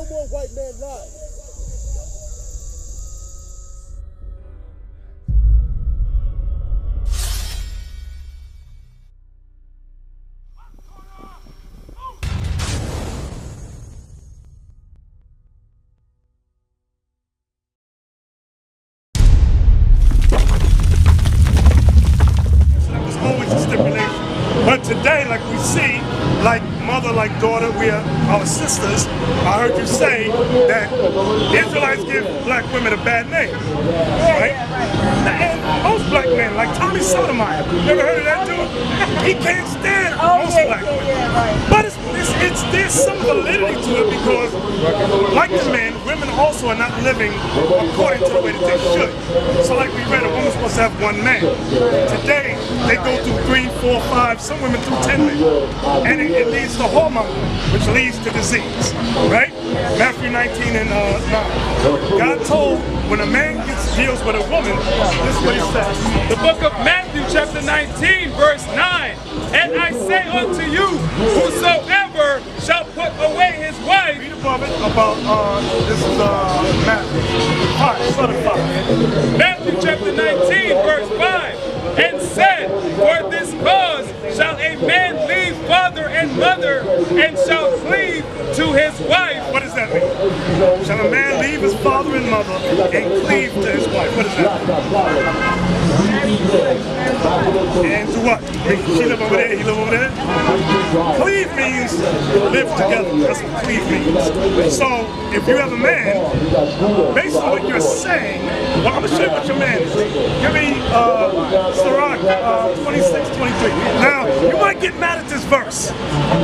No more white man lies. But today, like we see, like mother, like daughter, we are our sisters. I heard you say that Israelites give black women a bad name, right? And most black men, like Tommy Sotomayor, never heard of that dude? He can't stand most black women. But there's some validity to it because, like the men, women also are not living according to the way that they should. So like we read, a woman's supposed to have one man. Today, they go through 3, 4, 5, some women through 10 men. And it leads to hormone, which leads to disease, right? Matthew 19 and 9. God told when a man deals with a woman, this is what he says. The book of Matthew chapter 19 verse 9. And I say unto you, whosoever shall put away his wife. Read above it about, this is Matthew. Matthew chapter 19 verse 5. And said, for this cause shall a man leave father and mother, and shall cleave to his wife. What does that mean? Shall a man leave his father and mother and cleave to his wife? What does that mean? And to what? She live over there, he live over there? Cleave means live together. That's what cleave means. So, if you have a man, based on what you're saying, well, I'm going to show you what your man is. Give me Sirach 26, 23. Now, you might get mad at this verse.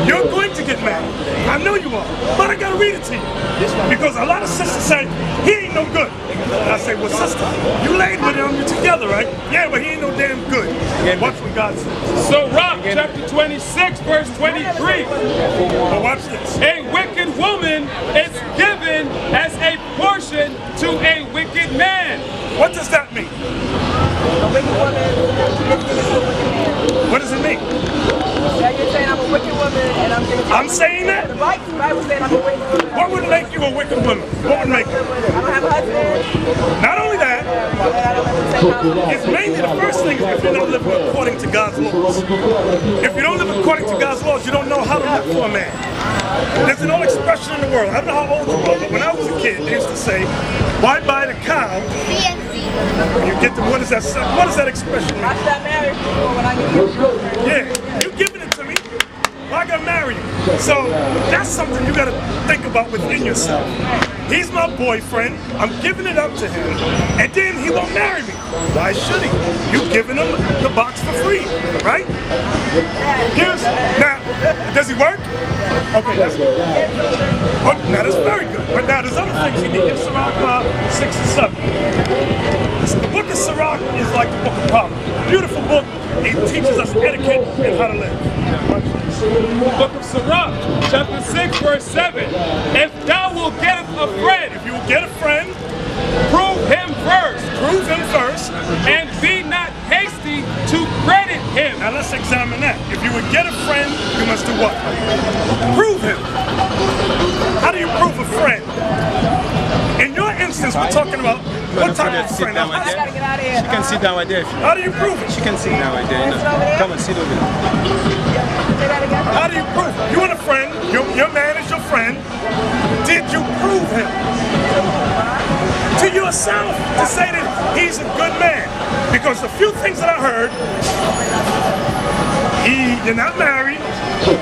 You're going to get mad. I know you are. But I got to read it to you. Because a lot of sisters say, he ain't no good. And I say, well, sister, you laid with him, you're together, right? Yeah, but he ain't no damn good. Watch what God says. Sirach chapter 26, verse 23. Well, watch this. A wicked woman is given as a portion to a wicked man. What does that mean? A wicked woman is given to a wicked man. What does it mean? Yeah, you're saying I'm a wicked woman and I'm giving to I'm saying that? The Bible said I'm a wicked woman. What would make you a wicked woman? What would make you? I don't have a husband. Not only that, I don't live in the same house. it's mainly the first thing is if you're not living according to God's laws. If you don't live according to God's laws, you don't know how to look for a man. There's an old expression in the world. I don't know how old you are, but when I was a kid, they used to say, why buy the cow? You get the, what is that expression mean? I should have married people when I get you. Yeah, you giving it to me. Well, I gotta marry you. So that's something you gotta think about within yourself. He's my boyfriend, I'm giving it up to him, and then he won't marry me. Why should he? You giving him the box for free, right? Now, does he work? Okay, that's good. Oh, now that's very good. But now there's other things he needs. Sirach 6 and 7. The book of Sirach is like the book of Proverbs. Beautiful book. It teaches us etiquette and how to live. Book of Sirach, chapter 6, verse 7. If thou wilt get a friend, if you will get a friend, prove him first. Prove him first. And be not hasty to credit him. Now let's examine that. If you would get a friend, you must do what? Prove him. How do you prove a friend? In your instance, we're talking about what type of friend? I gotta get out of here. She can sit down right there. How do you prove it? She can sit down right there. You know. Come and sit over there. How do you prove it? You and a friend, your man is your friend. Did you prove him? To yourself, to say that he's a good man. Because the few things that I heard, you're not married, you're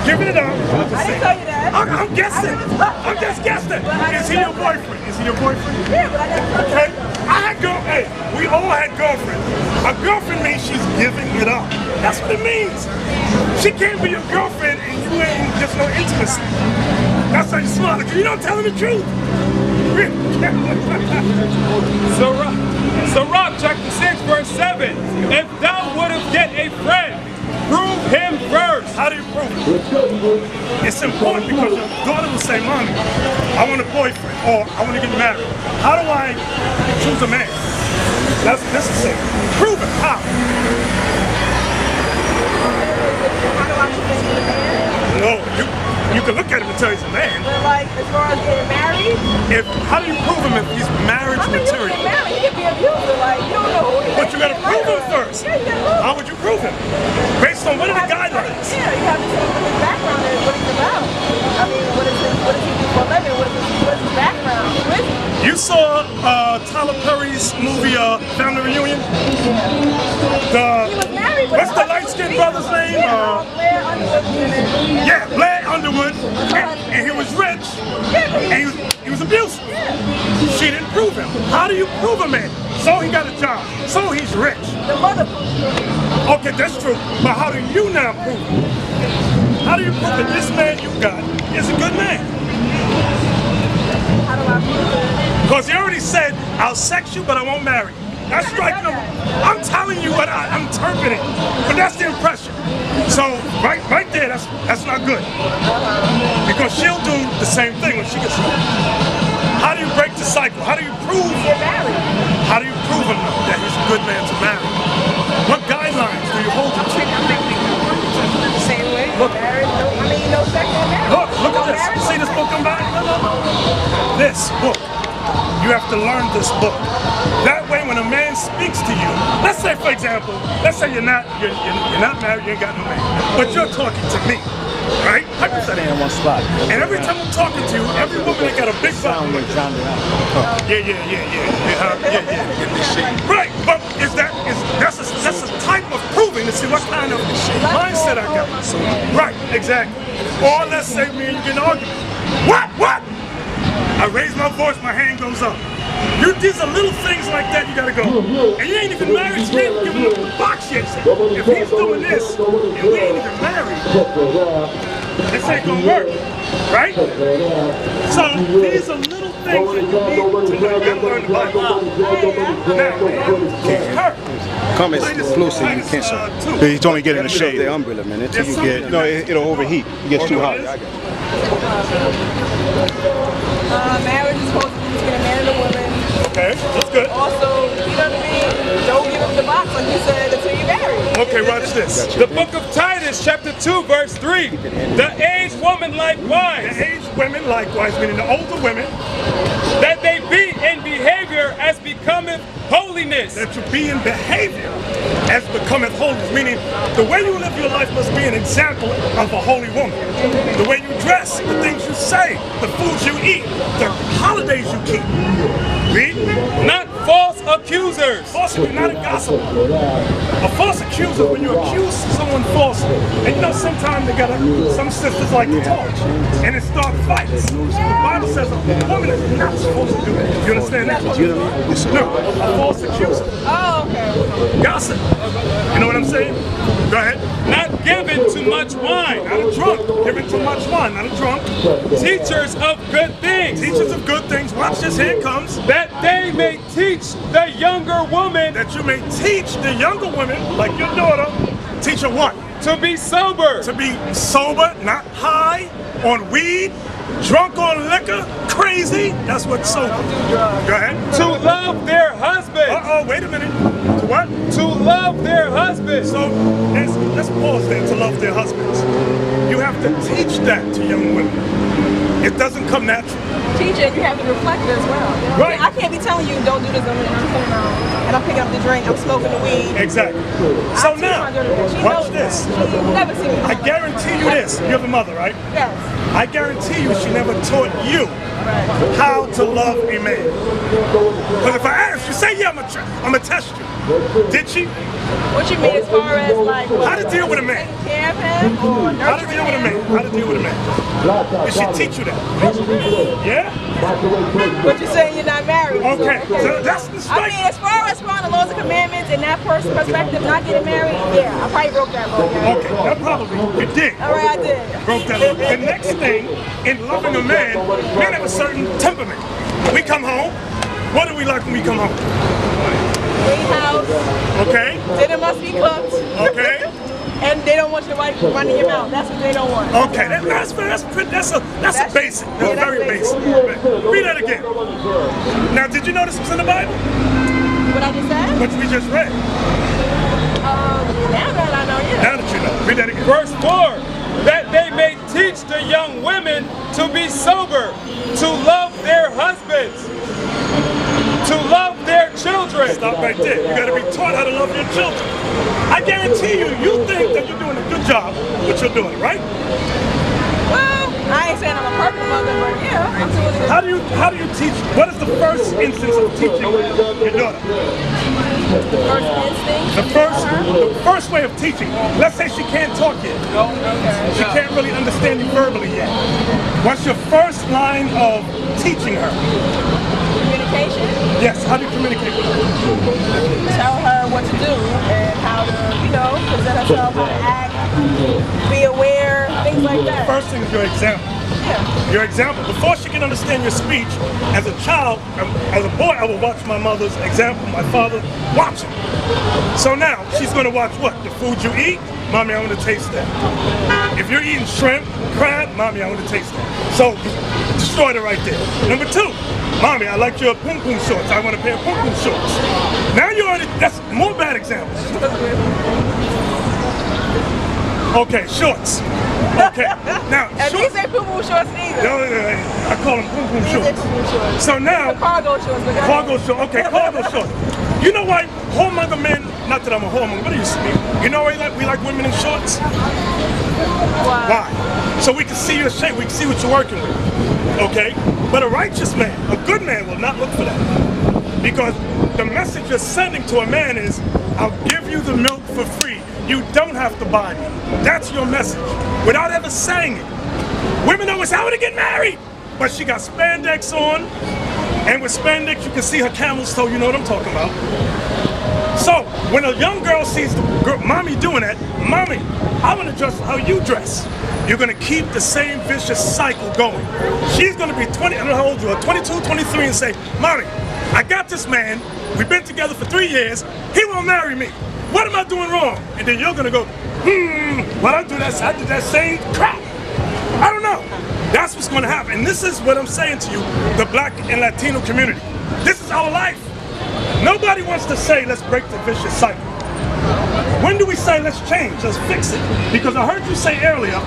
giving it up. I didn't tell you that. I'm guessing. I'm just guessing. Is he your boyfriend? Is he your boyfriend? Yeah, but I got okay. Hey, we all had girlfriends. A girlfriend means she's giving it up. That's what it means. She can't be your girlfriend and you ain't just no intimacy. That's how you smart. You don't tell the truth. Sirach chapter 6 verse 7. If thou wouldst get a friend, prove him first. How do you prove it? It's important because your daughter will say, Mommy, I want a boyfriend or I want to get married. How do I choose a man? That's necessary. Prove it. How? How do I choose a man? No, you can tell he's a man. But like, as far as getting married, How do you prove him if he's marriage I mean, you material? get married, he can be abusive. Like, you don't know who he is. But you gotta prove him first. Yeah, you gotta prove How would you prove him? Based on what are the guidelines? Yeah, you have to see what his background is, what he's about. I mean, what does he do for a living? What is his background? Who is he? You saw Tyler Perry's movie Family Reunion? He was married with What's the light-skinned brother's name? Blair Underwood was in it. Yeah, Blair Underwood, and he was rich, and he was abusive. She didn't prove him. How do you prove a man? So he got a job, so he's rich. The mother. Okay, that's true, but how do you now prove it? How do you prove that this man you got is a good man? How do I prove it? Because he already said, I'll sex you, but I won't marry you. That's strike number. I'm telling you what I'm interpreting, but that's the impression. So right there, that's not good. Because she'll do the same thing when she gets home. How do you break the cycle? How do you prove? Get married. How do you prove him that he's a good man to marry? What guidelines do you hold him to? The same way. Look. Married. I mean, no sex in marriage. Look at this. You see this book I'm buying? This book. You have to learn this book. That way, when a man speaks to you, let's say, for example, let's say you're not married, you ain't got no man, but you're talking to me, right? Hypothetically. In one spot. And every time I'm talking to you, every woman that got a big butt. Yeah. Right, but that's a type of proving to see what kind of mindset I got. Right, exactly. Or let's say me and you get an argument. What? I raise my voice, my hand goes up. These are little things like that you gotta go. And you ain't even married, you ain't even giving him the box yet. If he's doing this, and we ain't even married, this ain't gonna work, right? So these are little things that you need to learn. You gotta learn the Bible. Now, her. Come as close as you can, sir. Two. He told me get in the shade. The umbrella, man. Until you There's get, No, it'll overheat. It gets too hot. Marriage is supposed to be between a man and a woman. Okay, that's good. Also, you know what I mean? Don't give him the box like you said until you're married. Okay, watch this. The book of Titus, chapter 2, verse 3. The aged woman likewise, The aged women likewise, meaning the older women, that they be in behavior as becometh holiness. that you be in behavior as becometh holiness, meaning the way you live your life must be an example of a holy woman. The way you dress, the things you say, the foods you eat, the holidays you keep. Read. Not false accusers, Falsely, not a gossip. A false accuser, when you accuse someone falsely, and you know sometimes some sisters like to talk, and it starts fights. The Bible says a woman is not supposed to do that. You understand that? No, a false accuser. Oh, okay. Gossip. You know what I'm saying? Go ahead. not given to much wine, Not a drunk. Giving too much wine. Not a drunk. teachers of good things, Teachers of good things. Watch this. Here it comes. that they may teach the younger woman That you may teach the younger women, like your daughter, teach her what? to be sober, To be sober, not high on weed, drunk on liquor, crazy. That's what sober. Go ahead. to love their husbands, Uh-oh, wait a minute. To what? to love their husbands. So let's pause there. To love their husbands. You have to teach that to young women. It doesn't come natural. Teacher, you have to reflect it as well. You know? Right. I can't be telling you don't do this and I'm picking up the drink, I'm smoking the weed. Exactly. So I teach now, my daughter that. She watch knows this. that. She's never seen me. I guarantee you this. You have a mother, right? Yes. I guarantee you she never taught you how to love a man. Because if I ask you, say, yeah, I'm going to test you. Did she? What you mean as far as like How to deal with a man? taking care of him or How to nurturing deal with a him? man? How to deal with a man? Did she teach you that? Yeah? But you're saying you're not married. Okay. So that's the I strike. mean, as far as following the laws and commandments and that person's perspective, not getting married, yeah, I probably broke that law. Yeah. Okay, that probably you did. All right, I did. Broke that law. The next thing in loving a man, men have a certain temperament. We come home. What do we like when we come home? Clean house, Okay? dinner must be cooked, Okay? and they don't want your wife running your mouth. That's what they don't want. Okay, that's a basic. That's yeah, very that's basic. basic. Read that again. Now, did you know this was in the Bible? What I just said? What we just read. Now that I know, yeah. Now that you know. Read that again. Verse 4, that they may teach the young women to be sober, to love their husbands, to love their children. Stop right there. You got to be taught how to love your children. I guarantee you, you think that you're doing a good job, but you're doing it, right? Well, I ain't saying I'm a perfect mother, but yeah, I'm doing it. How do you teach? What is the first instance of teaching your daughter? The first instinct. The first way of teaching. Let's say she can't talk yet. She can't really understand you verbally yet. What's your first line of teaching her? Communication. Yes. How do you communicate with her? Tell her what to do and how to, present herself, how to act, be aware, things like that. First thing is your example. Yeah. Your example. Before she can understand your speech, as a child, as a boy, I would watch my mother's example, my father, watch it. So now, she's going to watch what? The food you eat? Mommy, I want to taste that. If you're eating shrimp, crab, Mommy, I want to taste that. So, destroyed it right there. Number 2, Mommy, I like your pum pum shorts. I want a pair of pum pum shorts. Now you already, that's more bad examples. Okay, shorts. Okay, now And shorts. these ain't poo-poo shorts either. No, I call them pum pum These ain't shorts. poo-poo shorts. So now, Cargo shorts. But cargo shorts. Okay, cargo shorts. You know why whoremonger men? Not that I'm a whoremonger, but you know why we like women in shorts? Why? So we can see your shape. We can see what you're working with. Okay, but a righteous man, a good man, will not look for that, because the message you're sending to a man is, I'll give you the milk for free. You don't have to buy me. That's your message, without ever saying it. Women always, I want to get married, but she got spandex on, and with spandex you can see her camel's toe. You know what I'm talking about. So when a young girl sees the mommy doing that, Mommy, I want to dress how you dress. You're going to keep the same vicious cycle going. She's going to be 20, I don't know how old you are, 22, 23, and say, Mommy, I got this man. We've been together for 3 years. He won't marry me. What am I doing wrong? And then you're going to go, well, I did that same crap. I don't know. That's what's going to happen. And this is what I'm saying to you, the Black and Latino community. This is our life. Nobody wants to say, let's break the vicious cycle. When do we say, let's change, let's fix it? Because I heard you say earlier,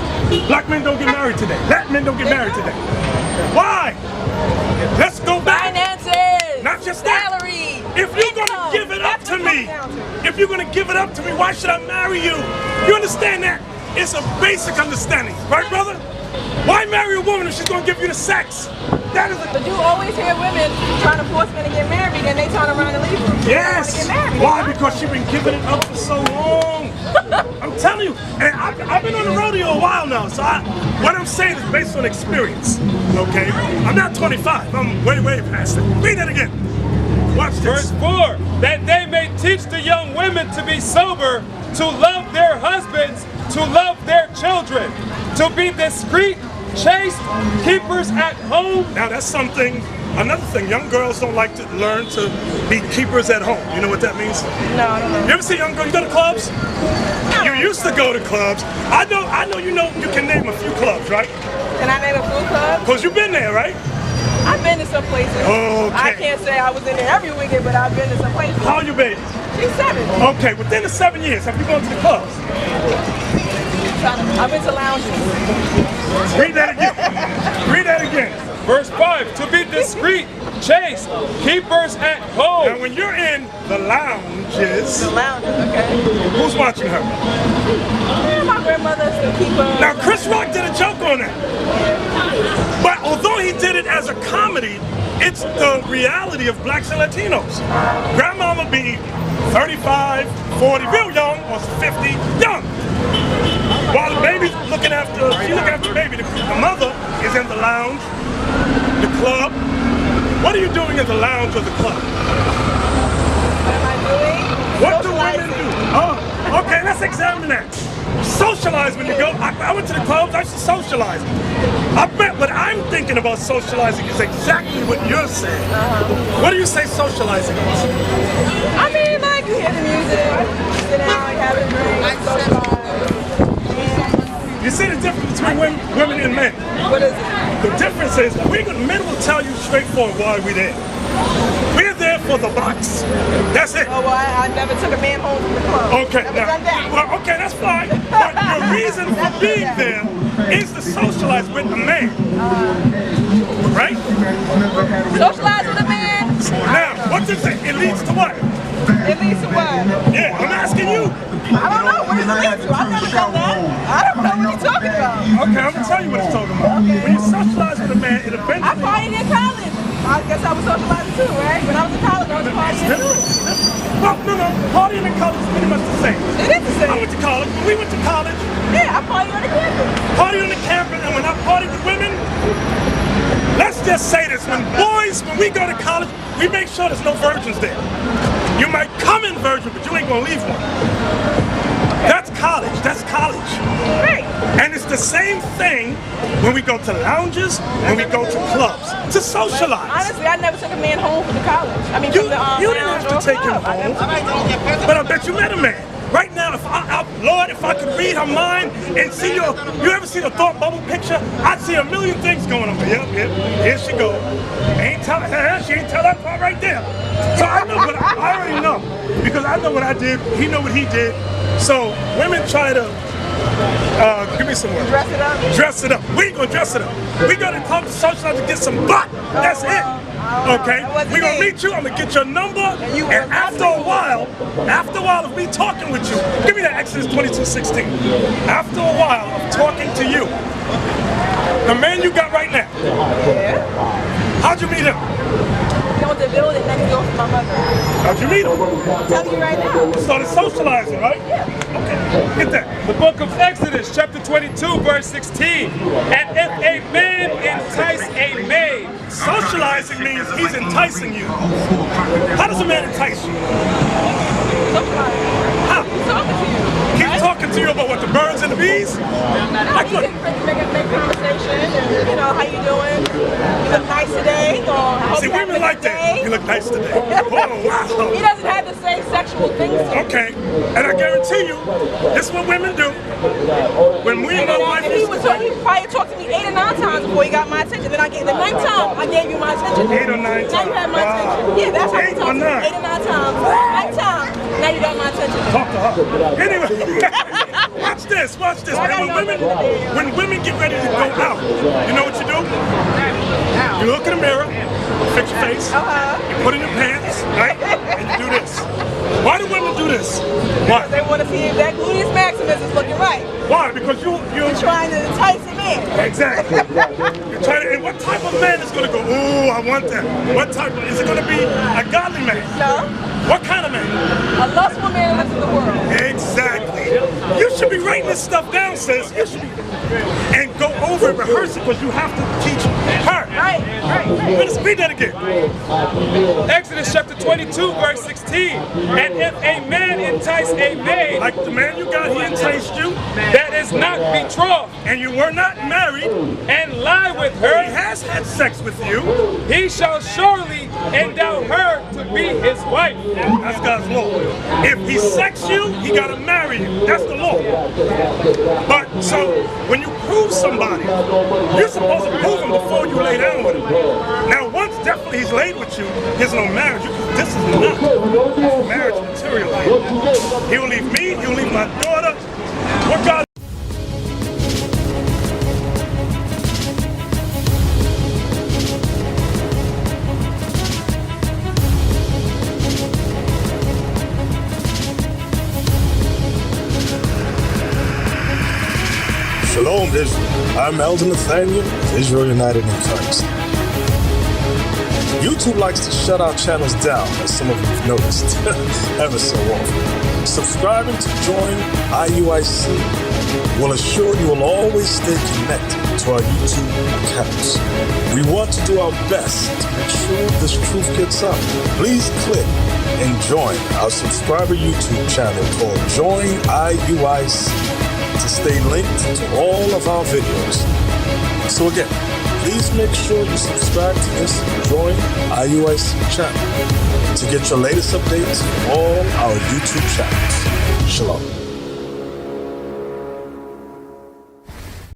black men don't get married today. Black men don't get married today. Why? Let's go back. Finances. Not just that. Salary. If you're going to give it up to me, why should I marry you? You understand that? It's a basic understanding. Right, brother? Why marry a woman if she's going to give you the sex? That is But you always hear women trying to force men to get married and they turn around and leave them. Yes. They don't wanna get married. Why? Because she's been giving it up for so long. I'm telling you, and I've been on the rodeo a while now, so what I'm saying is based on experience, okay? I'm not 25, I'm way, way past it. Read that again. Watch this. Verse 4, that they may teach the young women to be sober, to love their husbands, to love their children, to be discreet, chaste, keepers at home. Now that's something, another thing, young girls don't like to learn to be keepers at home. You know what that means? No, I don't know. You ever see young girls, you go to clubs? You used to go to clubs. I know you can name a few clubs, right? Can I name a few clubs? Because you've been there, right? I've been to some places. Okay. I can't say I was in there every weekend, but I've been to some places. How old you baby? She's 7. Okay, within the 7 years, have you gone to the clubs? I've been to lounges. Read that again. Read that again. Verse 5, to be discreet, chaste, keepers at home. Now when you're in the lounges, The lounges, okay. who's watching her? Yeah, my grandmother's the keeper. Now Chris Rock did a joke on that. But although he did it as a comedy, it's the reality of blacks and Latinos. Grandmama be 35, 40, real young, or 50, young. While the baby's she looking after the baby. The mother is in the lounge, the club. What are you doing in the lounge or the club? What am I doing? What do women do? Oh, okay, let's examine that. Socialize when you go. I went to the clubs, I used to socialize. I bet what I'm thinking about socializing is exactly what you're saying. What do you say socializing is? I mean, like, you hear the music, sit down, have a drink, socialize. You see the difference between women and men? What is it? The difference is men will tell you straightforward why we're there. We're there for the box. That's it. Oh, well, I never took a man home from the club. Okay, Never done that. well, okay, that's fine. But your reason for being there is to socialize with a man. Right? Socialize with a man? Now, what does it leads to what? It leads to what? Yeah, I'm asking you. I don't know. What does it lead to? I've never done that. I don't know what you're talking about. Okay, I'm gonna tell you what it's talking about. Okay. When you socialize with a man, it eventually. I partied in college. I guess I was socializing too, right? When I was in college, I was partying too. Well, no. Partying in college is pretty much the same. It is the I same. went to college. When we went to college, Yeah, I partied on the campus. party on the campus, and when I party with women, let's just say this: when we go to college, we make sure there's no virgins there. You might come in virgin, but you ain't gonna leave one. That's college. That's college. Right. And it's the same thing when we go to lounges, when we go to clubs, to socialize. Honestly, I never took a man home from the college. I mean, You from the didn't have to take him club. I home. never- But I bet you met a man. Right now, Lord, if I could read her mind and see you ever see the thought bubble picture? I'd see a million things going on. Yep, here she goes. She ain't tell that part right there. So I know what I already know. Because I know what I did, he know what he did. So women try to, give me some words. Dress it up. Dress it up. We ain't gonna dress it up. We gonna come to socialize to get some butt. That's it. Okay? We gonna meet you, I'm gonna get your number, and after a while of me talking with you, give me that Exodus 22:16. After a while of talking to you, the man you got right now, Yeah. how'd you meet him? You know the building next door from my mother. How'd you meet him? I'm telling you right now. Started socializing, right? Yeah. Okay, get that. The book of Exodus, chapter 22, verse 16. And if a man entice a maid, Socializing means he's enticing you. How does a man entice you? How? He's talking to you. Keep talking to you about what, the birds and the bees? Like You what? can make conversation and, you know, how you doing? You look nice today. Or I hope See, you have a women like good that. day. You look nice today. Oh, He wow. doesn't have to say sexual things to you. Okay, and I guarantee you, this is what women do. When we and my wife And he used would to talk, he probably talked to me 8 or 9 times before he got my attention. Then I gave the 9th time I gave you my attention. 8 or 9 Now you times. have my Wow. attention. Yeah, that's how he 8 or talked to me 9. 8 or 9 times. 9th time, now you got my attention. Talk to her. Anyway, watch this. When women get ready to go out, you know what you do? You look in the mirror, fix your face, you put in your pants, right? And you do this. Why do women do this? Why? They want to see if that gluteus maximus is looking right. Why? Because you're Trying to entice him in. exactly. You're trying to, and what type of man is going to go, ooh, I want that? What type of, is it going to be a godly man? No. What kind of man? A lustful man lives in the world. Exactly. You should be writing this stuff down, sis. You should be, and go over it, rehearse it, because you have to teach her. Right. Let's read that again. Exodus chapter 22, verse 16. And if a man entice a maid Like the man you got, he enticed you, that is not betrothed, and you were not married, and lie with he her, has had sex with you. he shall surely endow her to be his wife. That's God's law. If he sexed you, he got to marry you. That's the law. But so when you prove somebody, you're supposed to prove him before you lay down with him. Now, once definitely he's laid with you, there's no marriage. This is not marriage material. He'll leave me. He'll leave my daughter. What God? Shalom, Israel. I'm Elder Nathanyel of Israel United in Christ. YouTube likes to shut our channels down, as some of you have noticed, ever so often. Subscribing to join IUIC will assure you will always stay connected to our YouTube accounts. We want to do our best to make sure this truth gets out. Please click and join our subscriber YouTube channel called Join IUIC to stay linked to all of our videos. So again, please make sure you subscribe to this Join IUIC channel to get your latest updates from all our YouTube channels. Shalom.